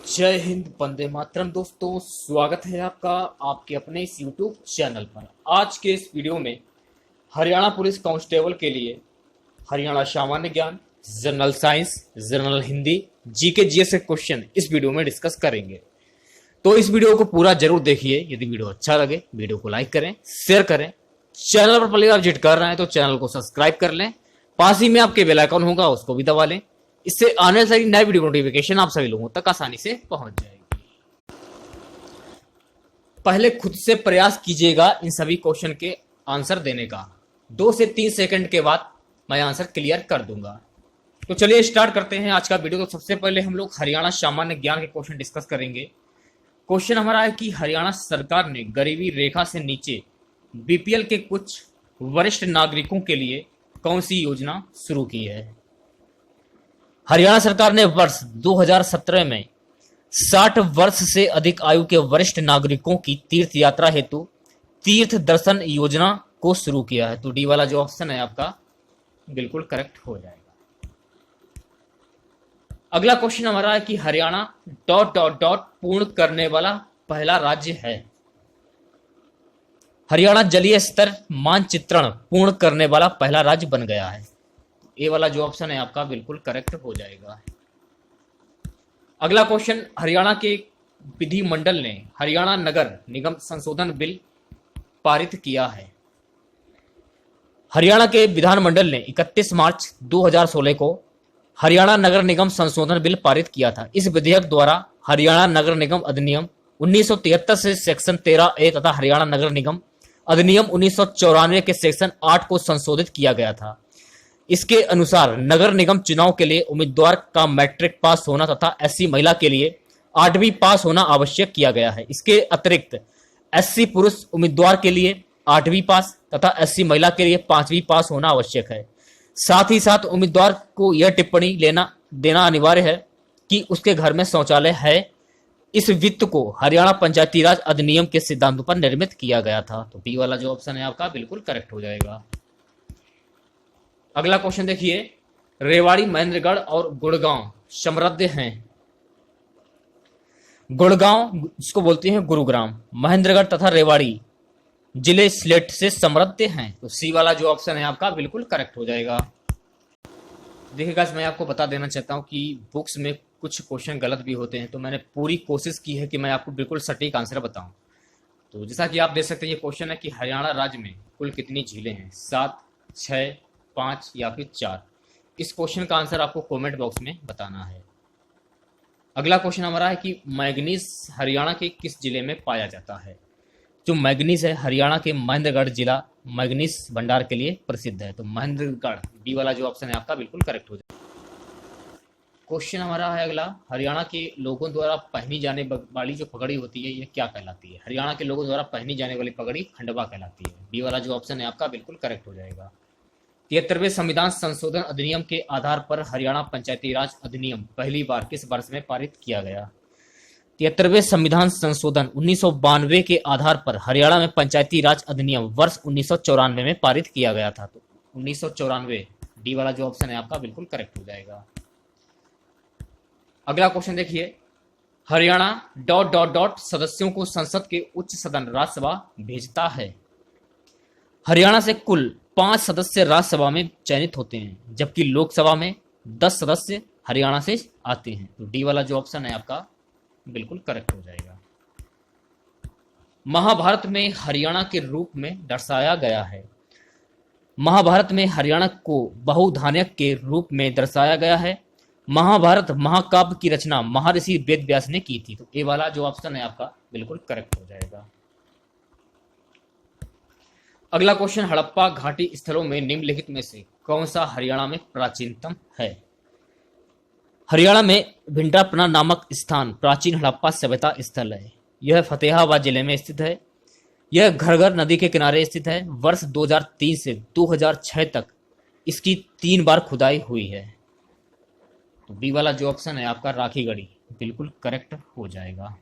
जय हिंद, वंदे मातरम। दोस्तों, स्वागत है आपका आपके अपने इस YouTube चैनल पर। आज के इस वीडियो में हरियाणा पुलिस कांस्टेबल के लिए हरियाणा सामान्य ज्ञान, general science, general Hindi, GK GS के क्वेश्चन इस वीडियो में डिस्कस करेंगे। तो इस वीडियो को पूरा जरूर देखिए। यदि वीडियो अच्छा लगे वीडियो को लाइक करें, शेयर करें। चैनल पर पहली बार विजिट कर रहे हैं तो चैनल को सब्सक्राइब कर लें। पास ही में आपके बेल आइकन होगा, उसको भी दबा लें। इससे आने वाली नई वीडियो नोटिफिकेशन आप सभी लोगों तक आसानी से पहुंच जाएगी। पहले खुद से प्रयास कीजिएगा इन सभी क्वेश्चन के आंसर देने का। 2 से 3 सेकंड के बाद मैं आंसर क्लियर कर दूंगा। तो चलिए स्टार्ट करते हैं आज का वीडियो। तो सबसे पहले हम लोग हरियाणा सामान्य ज्ञान के क्वेश्चन डिस्कस करेंगे। क्वेश्चन हमारा है कि हरियाणा सरकार ने गरीबी रेखा से नीचे बीपीएल के कुछ वरिष्ठ नागरिकों के लिए कौन सी योजना शुरू की है। हरियाणा सरकार ने वर्ष 2017 में 60 वर्ष से अधिक आयु के वरिष्ठ नागरिकों की तीर्थ यात्रा हेतु तीर्थ दर्शन योजना को शुरू किया है। तो डी वाला जो ऑप्शन है आपका बिल्कुल करेक्ट हो जाएगा। अगला क्वेश्चन हमारा है कि हरियाणा ... पूर्ण करने वाला पहला राज्य है। हरियाणा जलीय स्तर मानचित्रण पूर्ण करने वाला पहला राज्य बन गया है। ए वाला जो ऑप्शन है आपका बिल्कुल करेक्ट हो जाएगा। अगला क्वेश्चन, हरियाणा के विधिमंडल ने हरियाणा नगर निगम संशोधन बिल पारित किया है। हरियाणा के विधानमंडल ने 31 मार्च 2016 को हरियाणा नगर निगम संशोधन बिल पारित किया था। इस विधेयक द्वारा हरियाणा नगर निगम अधिनियम 1973 से सेक्शन 13A तथा हरियाणा नगर निगम अधिनियम 1994 के सेक्शन 8 को संशोधित किया गया था। इसके अनुसार नगर निगम चुनाव के लिए उम्मीदवार का मैट्रिक पास होना तथा एससी महिला के लिए 8वीं पास होना आवश्यक किया गया है। इसके अतिरिक्त एससी पुरुष उम्मीदवार के लिए 8वीं पास तथा एससी महिला के लिए 5वीं पास होना आवश्यक है। साथ ही साथ उम्मीदवार को यह टिप्पणी देना अनिवार्य है कि उसके घर में शौचालय है। इस वित्त को हरियाणा पंचायती राज अधिनियम के सिद्धांतों पर निर्मित किया गया था। तो बी वाला जो ऑप्शन है आपका बिल्कुल करेक्ट हो जाएगा। अगला क्वेश्चन देखिए, रेवाड़ी, महेंद्रगढ़ और गुड़गांव समृद्ध हैं। गुड़गांव जिसको बोलते हैं गुरुग्राम, महेंद्रगढ़ तथा रेवाड़ी जिले सिलेट से समृद्ध हैं। तो सी वाला जो ऑप्शन है आपका बिल्कुल करेक्ट हो जाएगा। देखिएगा, मैं आपको बता देना चाहता हूं कि बुक्स में कुछ क्वेश्चन गलत भी होते हैं, तो मैंने पूरी कोशिश की है कि मैं आपको बिल्कुल सटीक आंसर बताऊं। तो जैसा कि आप देख सकते हैं, ये क्वेश्चन है कि हरियाणा राज्य में कुल कितनी झीलें हैं, 7, 6, 5 या फिर 4। इस क्वेश्चन का आंसर आपको कमेंट बॉक्स में बताना है। अगला क्वेश्चन हमारा है कि मैग्नीज हरियाणा के किस जिले में पाया जाता है। जो मैग्नीज है हरियाणा के महेंद्रगढ़ जिला मैग्नीज भंडार के लिए प्रसिद्ध है। तो महेंद्रगढ़, डी वाला जो ऑप्शन है आपका बिल्कुल करेक्ट हो जाएगा। क्वेश्चन हमारा है अगला, हरियाणा के लोगों द्वारा पहनी जाने वाली जो पगड़ी होती है ये क्या कहलाती है। हरियाणा के लोगों द्वारा पहनी जाने वाली पगड़ी खंडवा कहलाती है। डी वाला जो ऑप्शन है आपका बिल्कुल करेक्ट हो जाएगा। 73वें संविधान संशोधन अधिनियम के आधार पर हरियाणा पंचायती राज अधिनियम पहली बार किस वर्ष में पारित किया गया। 73वें संविधान संशोधन 1992 के आधार पर हरियाणा में पंचायती राज अधिनियम वर्ष 1994 में पारित किया गया था। तो 1994, डी वाला जो ऑप्शन है आपका बिल्कुल करेक्ट हो जाएगा। अगला क्वेश्चन देखिए, हरियाणा ... सदस्यों को संसद के उच्च सदन राज्यसभा भेजता है। हरियाणा से कुल 5 सदस्य राज्यसभा में चयनित होते हैं, जबकि लोकसभा में 10 सदस्य हरियाणा से आते हैं। तो डी वाला जो ऑप्शन है आपका बिल्कुल करेक्ट हो जाएगा। महाभारत में हरियाणा के रूप में दर्शाया गया है। महाभारत में हरियाणा को बहुधान्यक के रूप में दर्शाया गया है। महाभारत महाकाव्य की रचना महर्षि वेद व्यास ने की थी। तो ए वाला जो ऑप्शन है आपका बिल्कुल करेक्ट हो जाएगा। अगला क्वेश्चन, हड़प्पा घाटी स्थलों में निम्नलिखित में से कौन सा हरियाणा में प्राचीनतम है। हरियाणा में भिंडापना नामक स्थान प्राचीन हड़प्पा सभ्यता स्थल है। यह फतेहाबाद जिले में स्थित है। यह घरघर नदी के किनारे स्थित है। वर्ष 2003 से 2006 तक इसकी 3 बार खुदाई हुई है। तो बी वाला जो ऑप्शन है आपका राखीगढ़ी बिल्कुल करेक्ट हो जाएगा।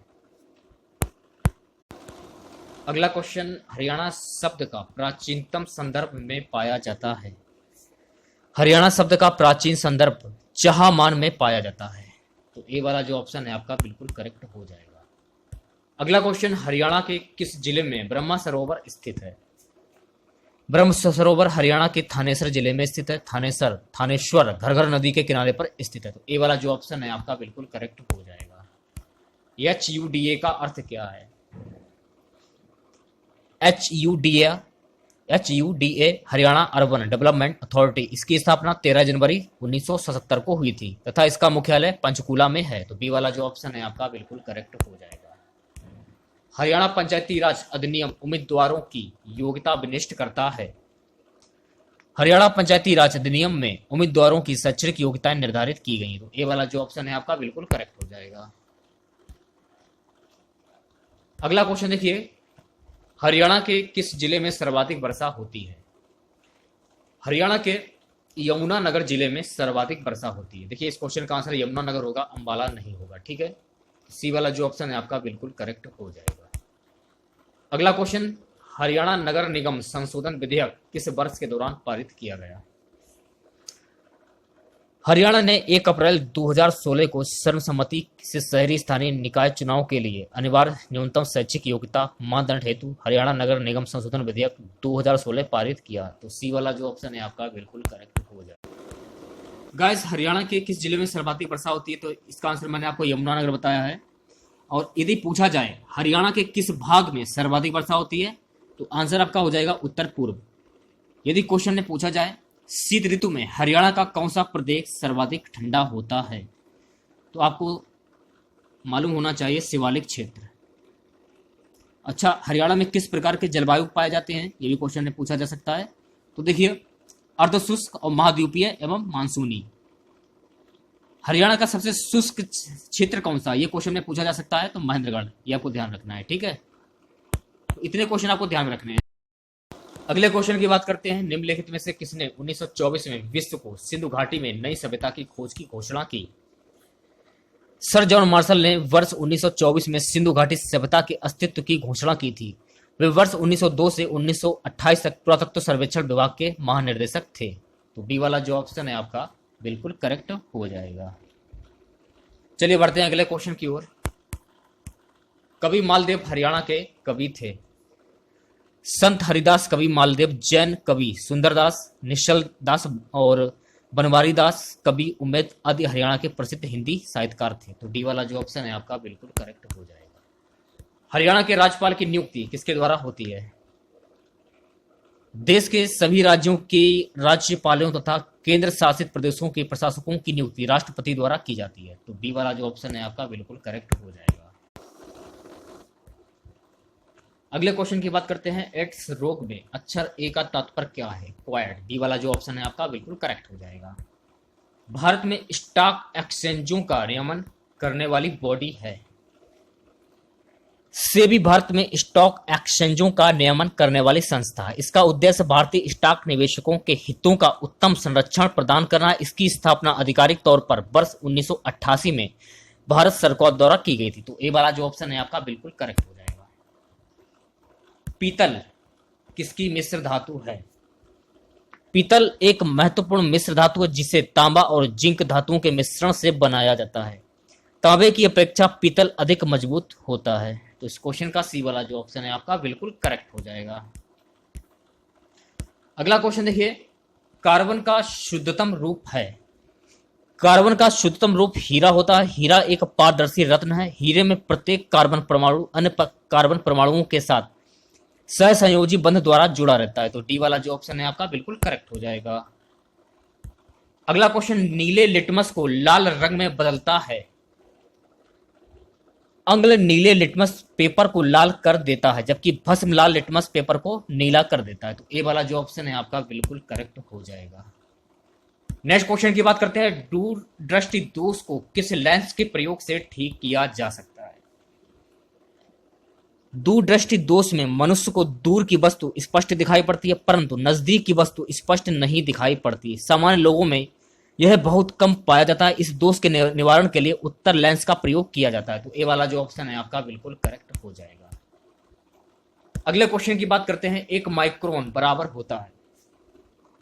अगला क्वेश्चन, हरियाणा शब्द का प्राचीनतम संदर्भ में पाया जाता है। हरियाणा शब्द का प्राचीन संदर्भ चहामान में पाया जाता है। तो ए वाला जो ऑप्शन है आपका बिल्कुल करेक्ट हो जाएगा। अगला क्वेश्चन, हरियाणा के किस जिले में ब्रह्मा सरोवर स्थित है? ब्रह्म सरोवर हरियाणा के थानेसर जिले में स्थित है। थानेश्वर घर्घर नदी के किनारे पर स्थित है। तो ए वाला जो ऑप्शन है आपका बिल्कुल करेक्ट हो जाएगा। HUDA का अर्थ क्या है? HUDA Haryana urban development authority, इसकी स्थापना 13 जनवरी 1977 को हुई थी तथा इसका मुख्यालय पंचकूला में है। तो बी वाला जो ऑप्शन है आपका बिल्कुल करेक्ट हो जाएगा। हरियाणा पंचायती राज अधिनियम उम्मीदवारों की योग्यता विनिष्ट करता है। हरियाणा पंचायती राज अधिनियम में उम्मीदवारों की शैक्षणिक योग्यताएं निर्धारित की गई। तो ए वाला जो ऑप्शन है आपका बिल्कुल करेक्ट हो जाएगा। अगला क्वेश्चन देखिए, हरियाणा के किस जिले में सर्वाधिक वर्षा होती है? हरियाणा के यमुनानगर जिले में सर्वाधिक वर्षा होती है। देखिए इस क्वेश्चन का आंसर यमुनानगर होगा, अंबाला नहीं होगा। ठीक है, सी वाला जो ऑप्शन है आपका बिल्कुल करेक्ट हो जाएगा। अगला क्वेश्चन, हरियाणा नगर निगम संशोधन विधेयक किस वर्ष के दौरान पारित किया गया? हरियाणा ने 1 अप्रैल 2016 को सर्वसम्मति से शहरी स्थानीय निकाय चुनाव के लिए अनिवार्य न्यूनतम शैक्षिक योग्यता मानदंड हेतु हरियाणा नगर निगम संशोधन विधेयक 2016 पारित किया। तो सी वाला जो ऑप्शन है आपका बिल्कुल करेक्ट हो जाएगा। गाइस, हरियाणा के किस जिले में सर्वाधिक वर्षा होती है? तो इसका आंसर मैंने आपको यमुनानगर बताया है। और यदि पूछा जाए हरियाणा के किस भाग में सर्वाधिक वर्षा होती है, तो आंसर आपका हो जाएगा उत्तर पूर्व। यदि क्वेश्चन में पूछा जाए शीत ऋतु में हरियाणा का कौन सा प्रदेश सर्वाधिक ठंडा होता है, तो आपको मालूम होना चाहिए शिवालिक क्षेत्र। अच्छा, हरियाणा में किस प्रकार के जलवायु पाए जाते हैं, ये भी क्वेश्चन में पूछा जा सकता है। तो देखिए, अर्धशुष्क और महाद्वीपीय एवं मानसूनी। हरियाणा का सबसे शुष्क क्षेत्र कौन सा, ये क्वेश्चन में पूछा जा सकता है। तो महेंद्रगढ़, ये आपको ध्यान रखना है। ठीक है, तो इतने क्वेश्चन आपको ध्यान रखने हैं। अगले क्वेश्चन की बात करते हैं, निम्नलिखित में से किसने 1924 में विश्व को सिंधु घाटी में नई सभ्यता की खोज की घोषणा की? सर जॉन मार्शल ने वर्ष 1924 में सिंधु घाटी सभ्यता के अस्तित्व की घोषणा की थी। वे वर्ष 1902 से 1928 तक पुरातत्व सर्वेक्षण विभाग के महानिर्देशक थे। तो बी वाला जो ऑप्शन है आपका बिल्कुल करेक्ट हो जाएगा। चलिए बढ़ते हैं अगले क्वेश्चन की ओर। कवि मालदेव हरियाणा के कवि थे। संत हरिदास कवि मालदेव, जैन कवि सुंदरदास, निश्चल दास और बनवारी दास कवि उम्मेद आदि हरियाणा के प्रसिद्ध हिंदी साहित्यकार थे। तो डी वाला जो ऑप्शन है आपका बिल्कुल करेक्ट हो जाएगा। हरियाणा के राज्यपाल की नियुक्ति किसके द्वारा होती है? देश के सभी राज्यों के राज्यपालों तथा केंद्र शासित प्रदेशों के प्रशासकों की नियुक्ति राष्ट्रपति द्वारा की जाती है। तो बी वाला जो ऑप्शन है आपका बिल्कुल करेक्ट हो जाएगा। अगले क्वेश्चन की बात करते हैं, एड्स रोग में अक्षर ए का तात्पर्य क्या है? क्वायड। डी वाला जो ऑप्शन है आपका बिल्कुल करेक्ट हो जाएगा। भारत में स्टॉक एक्सचेंजों का नियमन करने वाली बॉडी है। सेबी भारत में स्टॉक एक्सचेंजों का नियमन करने वाली संस्था है। इसका उद्देश्य भारतीय स्टॉक निवेशकों के हितों का उत्तम संरक्षण प्रदान करना है। इसकी स्थापना आधिकारिक तौर पर वर्ष 1988 में भारत सरकार द्वारा की गई थी। तो ए वाला जो ऑप्शन है आपका बिल्कुल करेक्ट हो जाएगा। पीतल किसकी मिश्र धातु है? पीतल एक महत्वपूर्ण मिश्र धातु है जिसे तांबा और जिंक धातुओं के मिश्रण से बनाया जाता है। तांबे की अपेक्षा पीतल अधिक मजबूत होता है। तो इस क्वेश्चन का सी वाला जो ऑप्शन है आपका बिल्कुल करेक्ट हो जाएगा। अगला क्वेश्चन देखिए, कार्बन का शुद्धतम रूप है। कार्बन का शुद्धतम रूप हीरा होता है। हीरा एक पारदर्शी रत्न है। हीरे में प्रत्येक कार्बन परमाणु अन्य कार्बन परमाणुओं के साथ सहसंयोजी बंध द्वारा जुड़ा रहता है। तो डी वाला जो ऑप्शन है आपका बिल्कुल करेक्ट हो जाएगा। अगला क्वेश्चन, नीले लिटमस को लाल रंग में बदलता है। अंग्ल नीले लिटमस पेपर को लाल कर देता है जबकि भस्म लाल लिटमस पेपर को नीला कर देता है। तो ए वाला जो ऑप्शन है आपका बिल्कुल करेक्ट हो जाएगा। नेक्स्ट क्वेश्चन की बात करते हैं, दूर दृष्टि दोष को किस लेंस के प्रयोग से ठीक किया जा सकता है? दूरदृष्टि दोष में मनुष्य को दूर की वस्तु स्पष्ट दिखाई पड़ती है परंतु नजदीक की वस्तु स्पष्ट नहीं दिखाई पड़ती। सामान्य लोगों में यह बहुत कम पाया जाता है। इस दोष के निवारण के लिए उत्तर लेंस का प्रयोग किया जाता है। तो ए वाला जो ऑप्शन है आपका बिल्कुल करेक्ट हो जाएगा। अगले क्वेश्चन की बात करते हैं, एक माइक्रोन बराबर होता है।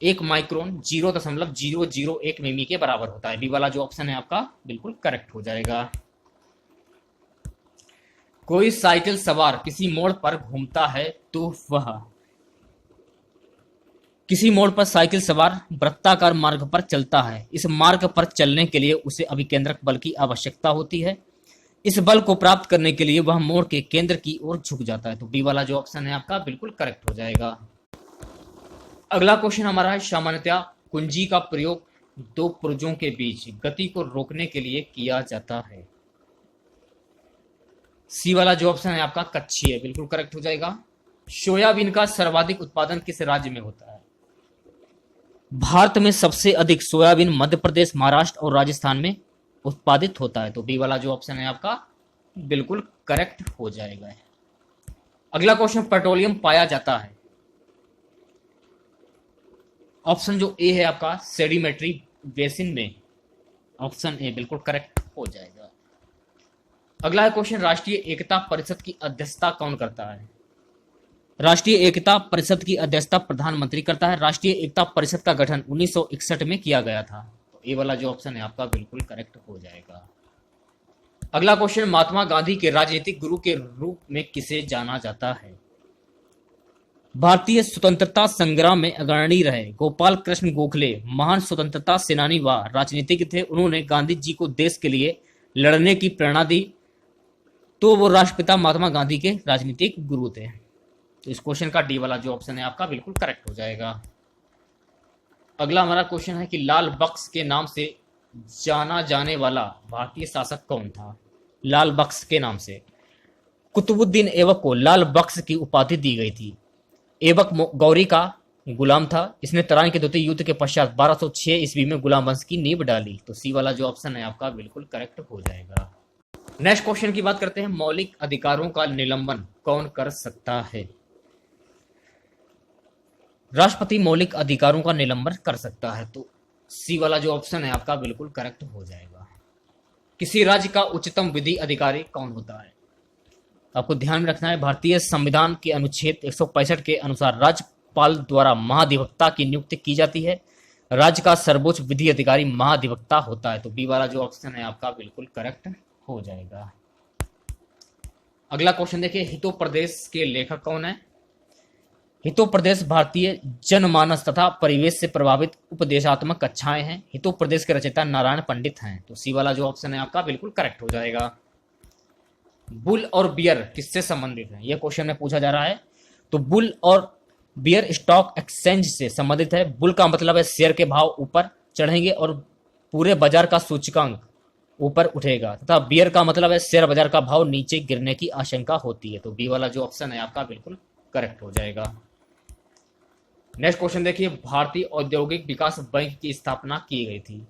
1 माइक्रोन 0.001 मिमी के बराबर होता है। बी वाला जो ऑप्शन है आपका बिल्कुल करेक्ट हो जाएगा। कोई साइकिल सवार किसी मोड़ पर घूमता है तो वह, किसी मोड़ पर साइकिल सवार वृत्ताकार मार्ग पर चलता है। इस मार्ग पर चलने के लिए उसे अभिकेंद्रक बल की आवश्यकता होती है। इस बल को प्राप्त करने के लिए वह मोड़ के केंद्र की ओर झुक जाता है। तो बी वाला जो ऑप्शन है आपका बिल्कुल करेक्ट हो जाएगा। अगला क्वेश्चन हमारा है, सामान्यतः कुंजी का प्रयोग दो पुर्जों के बीच गति को रोकने के लिए किया जाता है। सी वाला जो ऑप्शन है आपका कच्छी है, बिल्कुल करेक्ट हो जाएगा। सोयाबीन का सर्वाधिक उत्पादन किस राज्य में होता है? भारत में सबसे अधिक सोयाबीन मध्य प्रदेश, महाराष्ट्र और राजस्थान में उत्पादित होता है। तो बी वाला जो ऑप्शन है आपका बिल्कुल करेक्ट हो जाएगा। अगला क्वेश्चन, पेट्रोलियम पाया जाता है। ऑप्शन जो ए है आपका सेडिमेंट्री बेसिन में, ऑप्शन ए बिल्कुल करेक्ट हो जाएगा। अगला है क्वेश्चन, राष्ट्रीय एकता परिषद की अध्यक्षता कौन करता है? राष्ट्रीय एकता परिषद की अध्यक्षता प्रधानमंत्री करता है। राष्ट्रीय एकता परिषद का गठन 1961 में किया गया था। तो ए वाला जो ऑप्शन है आपका बिल्कुल करेक्ट हो जाएगा। अगला क्वेश्चन, महात्मा गांधी के राजनीतिक गुरु के रूप में किसे जाना जाता है? भारतीय स्वतंत्रता संग्राम में अग्रणी रहे गोपाल कृष्ण गोखले महान स्वतंत्रता सेनानी व राजनीतिक थे। उन्होंने गांधी जी को देश के लिए लड़ने की प्रेरणा दी, तो वो राष्ट्रपिता महात्मा गांधी के राजनीतिक गुरु थे। तो इस क्वेश्चन का डी वाला जो ऑप्शन है आपका बिल्कुल करेक्ट हो जाएगा। अगला हमारा क्वेश्चन है कि लाल बक्स के नाम से जाना जाने वाला भारतीय शासक कौन था? लाल बक्स के नाम से कुतुबुद्दीन ऐबक को लाल बक्स की उपाधि दी गई थी। ऐबक गौरी का गुलाम था। इसने तराइन के द्वितीय युद्ध के पश्चात 1206 ईस्वी में गुलाम वंश की नींव डाली। तो सी वाला जो ऑप्शन है आपका बिल्कुल करेक्ट हो जाएगा। नेक्स्ट क्वेश्चन की बात करते हैं, मौलिक अधिकारों का निलंबन कौन कर सकता है? राष्ट्रपति मौलिक अधिकारों का निलंबन कर सकता है। तो सी वाला जो ऑप्शन है आपका बिल्कुल करेक्ट हो जाएगा। किसी राज्य का उच्चतम विधि अधिकारी कौन होता है? आपको ध्यान में रखना है, भारतीय संविधान के अनुच्छेद 165 के अनुसार राज्यपाल द्वारा महाधिवक्ता की नियुक्ति की जाती है। राज्य का सर्वोच्च विधि अधिकारी महाधिवक्ता होता है। तो बी वाला जो ऑप्शन है आपका बिल्कुल करेक्ट हो जाएगा। अगला क्वेश्चन देखिए, हितोपदेश के लेखक कौन है? हितोपदेश भारतीय जनमानस तथा परिवेश से प्रभावित उपदेशात्मक कक्षाएं हैं। हितोपदेश के रचयिता नारायण पंडित हैं। तो सी वाला जो ऑप्शन है आपका बिल्कुल करेक्ट हो जाएगा। बुल और बियर किससे संबंधित है? यह क्वेश्चन में पूछा जा रहा है। तो बुल और बियर स्टॉक एक्सचेंज से संबंधित है। बुल का मतलब है शेयर के भाव ऊपर चढ़ेंगे और पूरे बाजार का सूचकांक ऊपर उठेगा, तथा बियर का मतलब है शेयर बाजार का भाव नीचे गिरने की आशंका होती है। तो बी वाला जो ऑप्शन है आपका बिल्कुल करेक्ट हो जाएगा। नेक्स्ट क्वेश्चन देखिए, भारतीय औद्योगिक विकास बैंक की स्थापना की गई थी।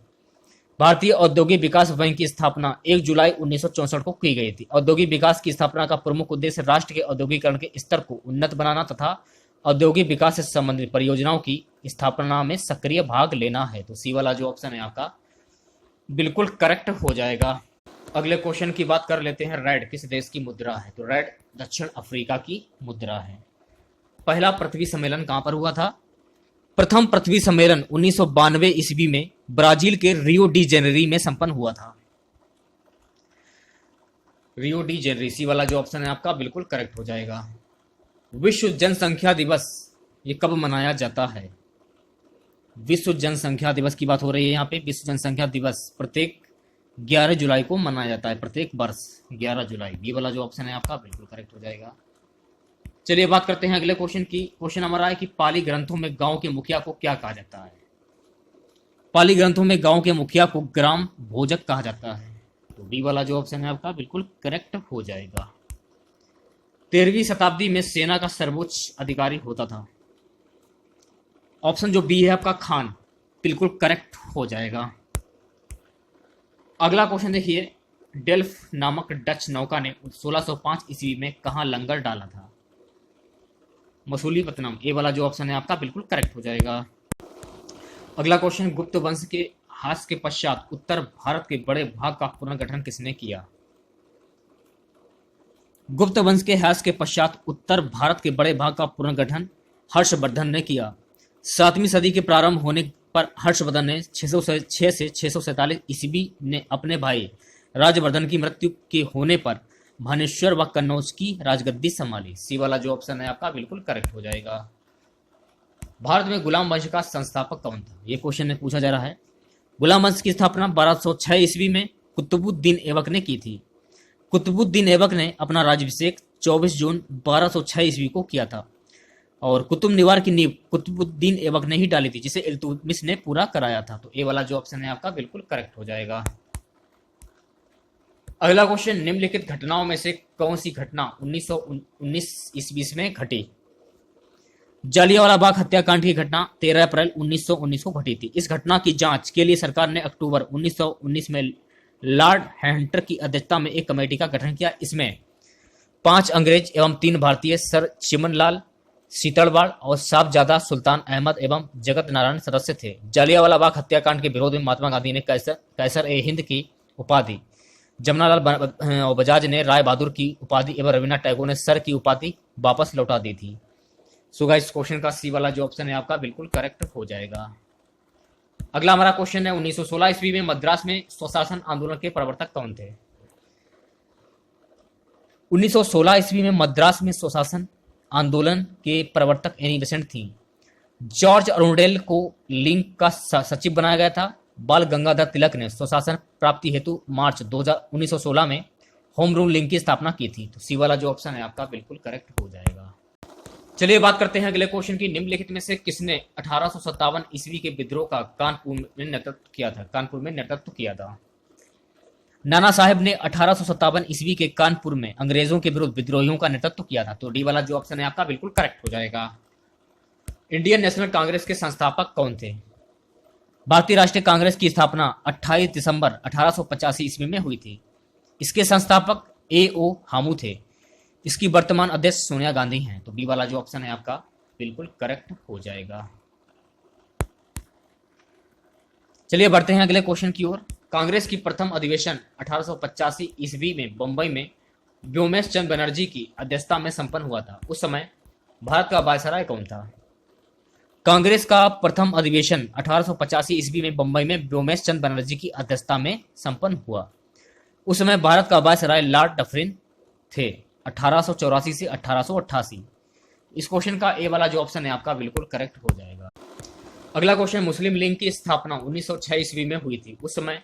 भारतीय औद्योगिक विकास बैंक की स्थापना 1 जुलाई 1964 को की गई थी। औद्योगिक विकास की स्थापना का प्रमुख उद्देश्य राष्ट्र के औद्योगिकरण के स्तर को उन्नत बनाना तथा औद्योगिक विकास से संबंधित परियोजनाओं की स्थापना में सक्रिय भाग लेना है। तो सी वाला जो ऑप्शन है आपका बिल्कुल करेक्ट हो जाएगा। अगले क्वेश्चन की बात कर लेते हैं, रेड किस देश की मुद्रा है? तो रेड दक्षिण अफ्रीका की मुद्रा है। पहला पृथ्वी सम्मेलन कहां पर हुआ था? प्रथम पृथ्वी सम्मेलन 1992 ईस्वी में ब्राजील के रियो डी जेनेरी में संपन्न हुआ था। रियो डी जेनेरी, सी वाला जो ऑप्शन है आपका बिल्कुल करेक्ट हो जाएगा। विश्व जनसंख्या दिवस ये कब मनाया जाता है? विश्व जनसंख्या दिवस की बात हो रही है यहाँ पे। विश्व जनसंख्या दिवस प्रत्येक 11 जुलाई को मनाया जाता है, प्रत्येक वर्ष 11 जुलाई। ये वाला जो ऑप्शन है आपका बिल्कुल करेक्ट हो जाएगा। चलिए बात करते हैं अगले क्वेश्चन की। क्वेश्चन हमारा है कि पाली ग्रंथों में गांव के मुखिया को क्या कहा जाता है? पाली ग्रंथों में गांव के मुखिया को ग्राम भोजक कहा जाता है। तो बी वाला जो ऑप्शन है आपका बिल्कुल करेक्ट हो जाएगा। 13वीं शताब्दी में सेना का सर्वोच्च अधिकारी होता था। ऑप्शन जो बी है आपका खान, बिल्कुल करेक्ट हो जाएगा। अगला क्वेश्चन देखिए, डेल्फ नामक डच नौका ने 1605 ईस्वी में कहां लंगर डाला था? मसूलीपट्टनम। ए वाला जो ऑप्शन है आपका बिल्कुल करेक्ट हो जाएगा। अगला क्वेश्चन, गुप्त वंश के ह्रास के पश्चात उत्तर भारत के बड़े भाग का पुनर्गठन किसने किया? गुप्त वंश के ह्रास के पश्चात उत्तर भारत के बड़े भाग का पुनर्गठन हर्षवर्धन ने किया। 7वीं सदी के प्रारंभ होने पर हर्षवर्धन ने 606 से 647 ईस्वी ने अपने भाई राजवर्धन की मृत्यु के होने पर भानेश्वर व कन्नौज की राजगद्दी संभाली। सी वाला जो ऑप्शन है आपका बिल्कुल करेक्ट हो जाएगा। भारत में गुलाम वंश का संस्थापक कौन था, ये क्वेश्चन में पूछा जा रहा है। गुलाम वंश की स्थापना 1206 ईस्वी में कुतुबुद्दीन ऐबक ने की थी। कुतुबुद्दीन ऐबक ने अपना राज्याभिषेक 24 जून 1206 ईस्वी को किया था और कुतुब मीनार की नींव कुतुबुद्दीन ऐबक ने ही डाली थी, जिसे इल्तुतमिश ने पूरा कराया था। तो ए वाला जो ऑप्शन है आपका बिल्कुल करेक्ट हो जाएगा। अगला क्वेश्चन, निम्नलिखित घटनाओं में से कौन सी घटना 1919 ईस्वी में घटी। जालियांवाला बाग हत्याकांड की घटना 13 अप्रैल 1919 को घटी थी। इस घटना की जांच के लिए सरकार ने अक्टूबर 1919 में लॉर्ड हंटर की अध्यक्षता में एक कमेटी का गठन किया। इसमें 5 अंग्रेज एवं 3 भारतीय सर चिमनलाल सीतड़वाड़ और साहबजादा सुल्तान अहमद एवं जगत नारायण सदस्य थे। जालियांवाला बाग हत्याकांड के विरोध में महात्मा गांधी ने कैसर ए हिंद की उपाधि, जमनालाल बजाज ने राय बहादुर की उपाधि एवं रविन्द्रनाथ टैगोर ने सर की उपाधि वापस लौटा दी थी। सो गाइस, क्वेश्चन का सी वाला जो ऑप्शन है आपका बिल्कुल करेक्ट हो जाएगा। अगला हमारा क्वेश्चन है, 1916 ईस्वी में मद्रास में स्वशासन आंदोलन के प्रवर्तक कौन थे। 1916 ईस्वी में मद्रास में स्वशासन आंदोलन के प्रवर्तक एनी बेसेंट थी। जॉर्ज अरुंडेल को लिंक का सचिव बनाया गया था। बाल गंगाधर तिलक ने स्वशासन प्राप्ति हेतु मार्च 1916 में होम रूल लिंक की स्थापना की थी। तो सी वाला जो ऑप्शन है आपका बिल्कुल करेक्ट हो जाएगा। चलिए बात करते हैं अगले क्वेश्चन की, निम्नलिखित में से किसने 1857 ईस्वी के विद्रोह का कानपुर में नेतृत्व किया था। नाना साहेब ने 1857 ईस्वी के कानपुर में अंग्रेजों के विरुद्ध विद्रोहियों का नेतृत्व किया था। तो डी वाला जो ऑप्शन है आपका बिल्कुल करेक्ट हो जाएगा। इंडियन नेशनल कांग्रेस के संस्थापक कौन थे। भारतीय राष्ट्रीय कांग्रेस की स्थापना 28 दिसंबर 1885 ईस्वी में हुई थी। इसके संस्थापक A.O. हामू थे। इसकी वर्तमान अध्यक्ष सोनिया गांधी हैं। तो बी वाला जो ऑप्शन है आपका बिल्कुल करेक्ट हो जाएगा। चलिए बढ़ते हैं अगले क्वेश्चन की ओर। कांग्रेस की प्रथम अधिवेशन 1885 ईस्वी में बंबई में व्योमेश चंद्र बनर्जी की अध्यक्षता में संपन्न हुआ था। उस समय भारत का वायसराय कौन था। कांग्रेस का प्रथम अधिवेशन 1885 ईस्वी में बंबई में व्योमेश चंद्र बनर्जी की अध्यक्षता में संपन्न हुआ। उस समय भारत का वायसराय लॉर्ड डफरिन थे। 1884 से 1888। इस क्वेश्चन का ए वाला जो ऑप्शन है आपका बिल्कुल करेक्ट हो जाएगा। अगला क्वेश्चन, मुस्लिम लीग की स्थापना 1906 ईस्वी में हुई थी। उस समय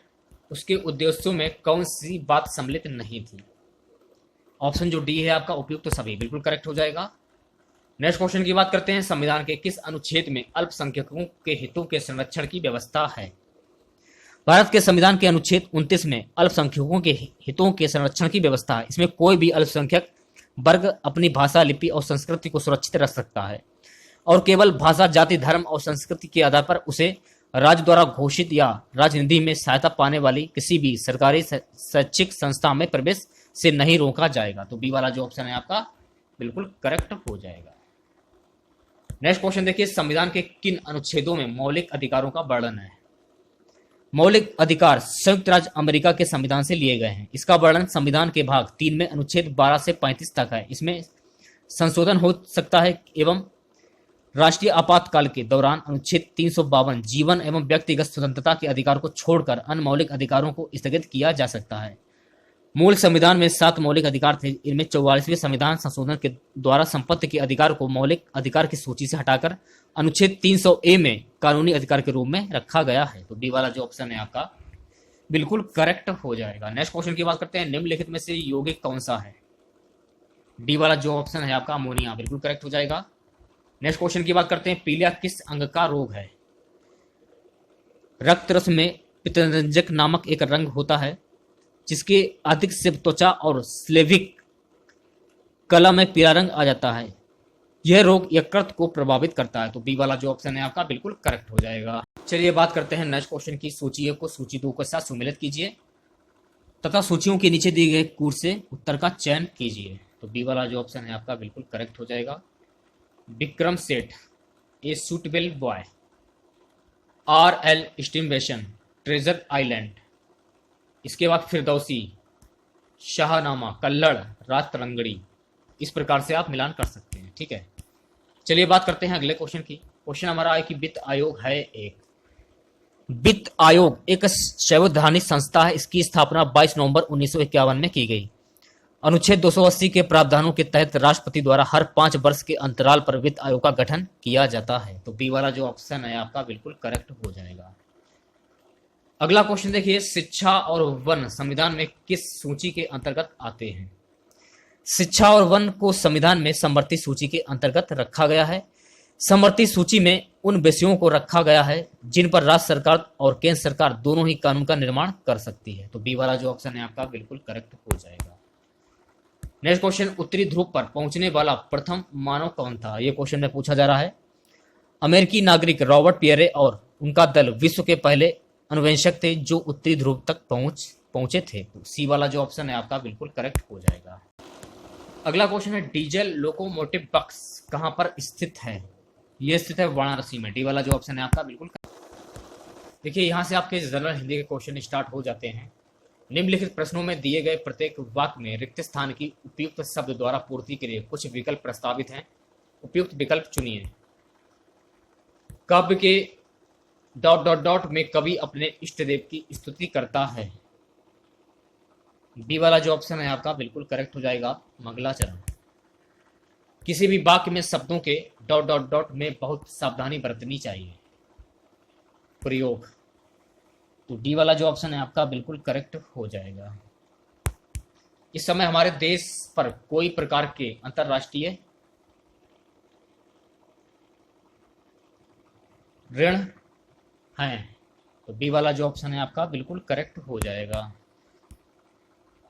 उसके उद्देश्यों में कौन सी बात सम्मिलित नहीं थी। ऑप्शन जो डी है आपका उपयुक्त तो सभी बिल्कुल करेक्ट हो जाएगा। नेक्स्ट क्वेश्चन की बात करते हैं, संविधान के किस अनुच्छेद में अल्पसंख्यकों के हितों के संरक्षण की व्यवस्था है। भारत के संविधान के अनुच्छेद 29 में अल्पसंख्यकों के हितों के संरक्षण की व्यवस्था है। इसमें कोई भी अल्पसंख्यक वर्ग अपनी भाषा, लिपि और संस्कृति को सुरक्षित रख सकता है और केवल भाषा, जाति, धर्म और संस्कृति के आधार पर उसे राज्य द्वारा घोषित या राजनिधि में सहायता पाने वाली किसी भी सरकारी शैक्षिक संस्था में प्रवेश से नहीं रोका जाएगा। तो बी वाला जो ऑप्शन है आपका बिल्कुल करेक्ट हो जाएगा। नेक्स्ट क्वेश्चन देखिए, संविधान के किन अनुच्छेदों में मौलिक अधिकारों का वर्णन है। मौलिक अधिकार संयुक्त राज्य अमेरिका के संविधान से लिए गए हैं। इसका वर्णन संविधान के भाग 3 में अनुच्छेद 12 से 35 तक है। इसमें संशोधन हो सकता है एवं राष्ट्रीय आपातकाल के दौरान अनुच्छेद 352 जीवन एवं व्यक्तिगत स्वतंत्रता के अधिकार को छोड़कर अन्य मौलिक अधिकारों को स्थगित किया जा सकता है। मूल संविधान में 7 मौलिक अधिकार थे। इनमें 44वें संविधान संशोधन के द्वारा संपत्ति के अधिकार को मौलिक अधिकार की सूची से हटाकर अनुच्छेद 300A में कानूनी अधिकार के रूप में रखा गया है। तो डी वाला जो ऑप्शन है आपका बिल्कुल करेक्ट हो जाएगा। नेक्स्ट क्वेश्चन की बात करते हैं, निम्नलिखित में से यौगिक कौन सा है। डी वाला जो ऑप्शन है आपका अमोनिया बिल्कुल करेक्ट हो जाएगा। नेक्स्ट क्वेश्चन की बात करते हैं, पीलिया किस अंग का रोग है। रक्त रस में पित्तरंजक नामक एक रंग होता है जिसके अधिक से त्वचा और स्लेविक कला में पीला रंग आ जाता है। यह रोग यकृत को प्रभावित करता है। तो बी वाला जो ऑप्शन है आपका बिल्कुल करेक्ट हो जाएगा। चलिए बात करते हैं नेक्स्ट क्वेश्चन की। सूची को सूची 2 के साथ सम्मिलित कीजिए तथा सूचियों के नीचे दिए गए कूट से उत्तर का चयन कीजिए। तो बी वाला जो ऑप्शन है आपका बिल्कुल करेक्ट हो जाएगा। Vikram Seth, A suitable boy, RL Stevenson, treasure island. इसके बाद फिरदौसी, शाहनामा, कल्लड़, रात तरंगड़ी। इस प्रकार से आप मिलान कर सकते हैं। ठीक है, चलिए बात करते हैं अगले क्वेश्चन की। क्वेश्चन हमारा है कि वित्त आयोग है एक। वित्त आयोग एक संवैधानिक संस्था है। इसकी स्थापना 22 नवंबर 1951 में की गई। अनुच्छेद 280 के प्रावधानों के तहत राष्ट्रपति द्वारा हर 5 वर्ष के अंतराल पर वित्त आयोग का गठन किया जाता है। तो बी वाला जो ऑप्शन है आपका बिल्कुल करेक्ट हो जाएगा। अगला क्वेश्चन देखिए, शिक्षा और वन संविधान में किस सूची के अंतर्गत आते हैं? शिक्षा और वन को संविधान में समवर्ती सूची के अंतर्गत रखा गया है। समवर्ती सूची में उन विषयों को रखा गया है जिन पर राज्य सरकार और केंद्र सरकार दोनों ही कानून का निर्माण कर सकती है। तो बी वाला जो ऑप्शन है आपका बिल्कुल करेक्ट हो जाएगा। नेक्स्ट क्वेश्चन, उत्तरी ध्रुव पर पहुंचने वाला प्रथम मानव कौन था? यह क्वेश्चन में पूछा जा रहा है। अमेरिकी नागरिक रॉबर्ट पियरे और उनका दल विश्व के पहले अन्वेषक थे जो उत्तरी ध्रुव तक पहुंचे थे। तो सी वाला जो ऑप्शन है आपका बिल्कुल करेक्ट हो जाएगा। अगला क्वेश्चन है, डीजल लोकोमोटिव बक्स कहां पर स्थित है? यह स्थित है वाराणसी में। डी वाला जो ऑप्शन है आपका बिल्कुल। देखिए यहां से आपके जनरल हिंदी के क्वेश्चन स्टार्ट हो जाते हैं। निम्नलिखित प्रश्नों में दिए गए प्रत्येक वाक्य में रिक्त स्थान की उपयुक्त शब्द द्वारा पूर्ति के लिए कुछ विकल्प प्रस्तावित हैं। उपयुक्त विकल्प चुनिए। काव्य के ... में कवि अपने इष्ट देव की स्तुति करता है। बी वाला जो ऑप्शन है आपका बिल्कुल करेक्ट हो जाएगा, मंगलाचरण। किसी भी वाक्य में शब्दों के ... में बहुत सावधानी बरतनी चाहिए। प्रयोग। तो डी वाला जो ऑप्शन है आपका बिल्कुल करेक्ट हो जाएगा। इस समय हमारे देश पर कोई प्रकार के अंतरराष्ट्रीय ऋण हैं। तो बी वाला जो ऑप्शन है आपका बिल्कुल करेक्ट हो जाएगा।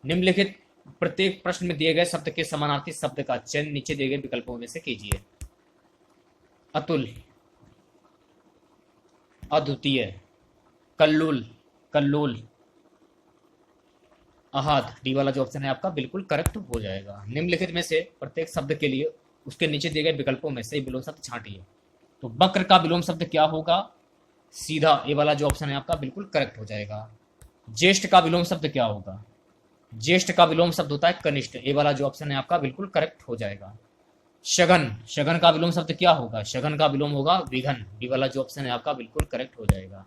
निम्नलिखित प्रत्येक प्रश्न में दिए गए शब्द के समानार्थी शब्द का चयन नीचे दिए गए विकल्पों में से कीजिए। अतुल, अद्वितीय, कल्लूल, कल्लूल, अहाद। डी वाला जो ऑप्शन है आपका बिल्कुल करेक्ट हो जाएगा। निम्नलिखित में से प्रत्येक शब्द के लिए उसके नीचे दिए गए विकल्पों में से विलोम शब्द छांटिए। तो वक्र का विलोम शब्द क्या होगा? सीधा। ए वाला जो ऑप्शन है आपका बिल्कुल करेक्ट हो जाएगा। ज्येष्ठ का विलोम शब्द क्या होगा? ज्येष्ठ का विलोम शब्द होता है कनिष्ठ। ए वाला जो ऑप्शन है आपका बिल्कुल करेक्ट हो जाएगा। शगन, शगन का विलोम शब्द क्या होगा? शगन का विलोम होगा विघन। डी वाला जो ऑप्शन है आपका बिल्कुल करेक्ट हो जाएगा।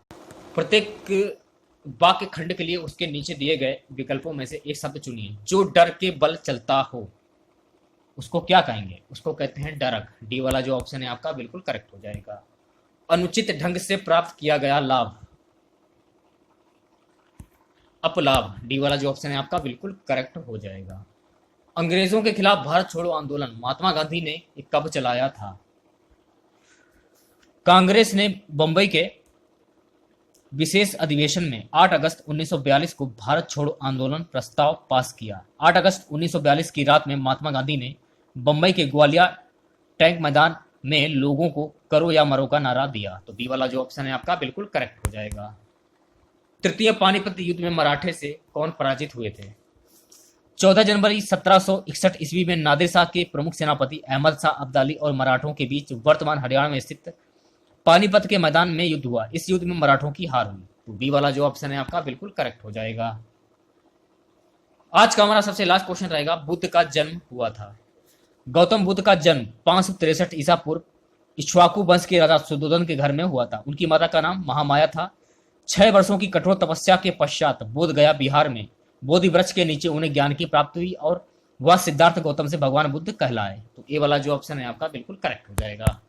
प्रत्येक वाक्य खंड के लिए उसके नीचे दिए गए विकल्पों में से एक शब्द चुनिए। जो डर के बल चलता हो उसको क्या कहेंगे? उसको कहते हैं डरक। डी वाला जो ऑप्शन है आपका बिल्कुल करेक्ट हो जाएगा। अनुचित ढंग से प्राप्त किया गया लाभ, अपलाभ। डी वाला जो ऑप्शन है आपका बिल्कुल करेक्ट हो जाएगा। अंग्रेजों के खिलाफ भारत छोड़ो आंदोलन महात्मा गांधी ने कब चलाया था? कांग्रेस ने बंबई के विशेष अधिवेशन में 8 अगस्त 1942 को भारत छोड़ो आंदोलन प्रस्ताव पास किया। 8 अगस्त 1942 की रात में महात्मा गांधी ने बंबई के ग्वालिया टैंक मैदान में लोगों को करो या मरो का नारा दिया। तो बी वाला जो ऑप्शन है आपका बिल्कुल करेक्ट हो जाएगा। तृतीय पानीपत युद्ध में मराठे से कौन पराजित हुए थे? 14 जनवरी 1761 ईस्वी में नादिर शाह के प्रमुख सेनापति अहमद शाह अब्दाली और मराठों के बीच वर्तमान हरियाणा में स्थित पानीपत के मैदान में युद्ध हुआ। इस युद्ध में मराठों की हार हुई। तो बी वाला जो ऑप्शन है आपका बिल्कुल करेक्ट हो जाएगा। आज का हमारा सबसे लास्ट क्वेश्चन रहेगा, बुद्ध का जन्म हुआ था। गौतम बुद्ध का जन्म 563 ईसा पूर्व इक्ष्वाकु वंश के राजा सुद्धोधन के घर में हुआ था। उनकी माता का नाम महामाया था। 6 वर्षों की कठोर तपस्या के पश्चात बोध गया बिहार में बोधि वृक्ष के नीचे उन्हें ज्ञान की प्राप्ति हुई और वह सिद्धार्थ गौतम से भगवान बुद्ध कहलाए। तो ये वाला जो ऑप्शन है आपका बिल्कुल करेक्ट हो जाएगा।